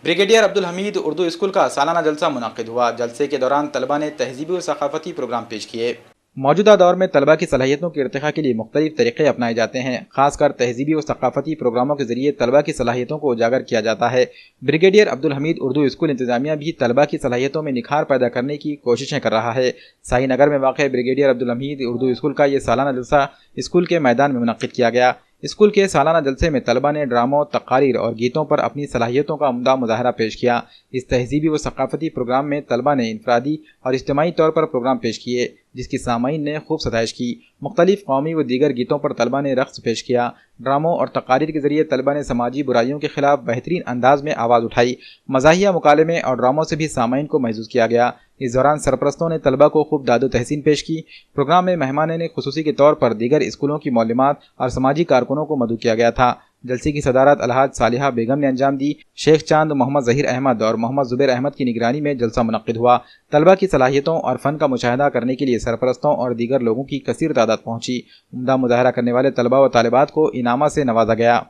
Brigadier Abdul Hamid Urdu school का सालाना जलसा मुनक्किद हुआ। जलसे के दौरान तलबा ने तहजीबी और सकाफती प्रोग्राम पेश किए। मौजूदा दौर में तलबा की सलाहियतों के इर्तिका के लिए मुख्तलिफ तरीक़े अपनाए जाते हैं। खासकर तहजीबी और सकाफती प्रोग्रामों के जरिए तलबा की सलाहियतों को उजागर किया जाता है। ब्रिगेडियर अब्दुल हमीद उर्दू स्कूल इंतजामिया भी तलबा की सलाहियतों में निखार पैदा करने की कोशिशें कर रहा है। शाही नगर में वाक़ ब्रिगेडियर अब्दुल हमीद उर्दू स्कूल का ये सालाना जलसा स्कूल के मैदान में मुनक्किद किया गया। स्कूल के सालाना जलसे में तलबा ने ड्रामों, तकारीर और गीतों पर अपनी सलाहियतों का उम्दा मुजाहरा पेश किया। इस तहजीबी व सकाफती प्रोग्राम में तलबा ने इनफरादी और इज्तिमाई तौर पर प्रोग्राम पेश किए, जिसकी सामाईन ने खूब सताइश की। मुख्तलिफ कौमी व दीगर गीतों पर तलबा ने रक़्स पेश किया। ड्रामों और तकारीर के जरिए तलबा ने समाजी बुराइयों के खिलाफ बेहतरीन अंदाज में आवाज़ उठाई। मज़ाहिया मुकालमे और ड्रामों से भी सामाईन को महसूस किया गया। इस दौरान सरपरस्तों ने तलबा को खूब दादो तहसीन पेश की। प्रोग्राम में मेहमानों ने खुसूसी के तौर पर दीगर स्कूलों की मौलिमात और समाजी कारकुनों को मदऊ किया गया था। जलसे की सदारत अलहाज सालिहा बेगम ने अंजाम दी। शेख चांद, मोहम्मद ज़हीर अहमद और मोहम्मद ज़ुबैर अहमद की निगरानी में जलसा मुनक्किद हुआ। तलबा की सलाहियतों और फ़न का मुशाहिदा करने के लिए सरपरस्तों और दीगर लोगों की कसीर तादाद पहुंची। उम्दा मुजाहरा करने वाले तलबा व तालिबात को इनामा से नवाजा गया।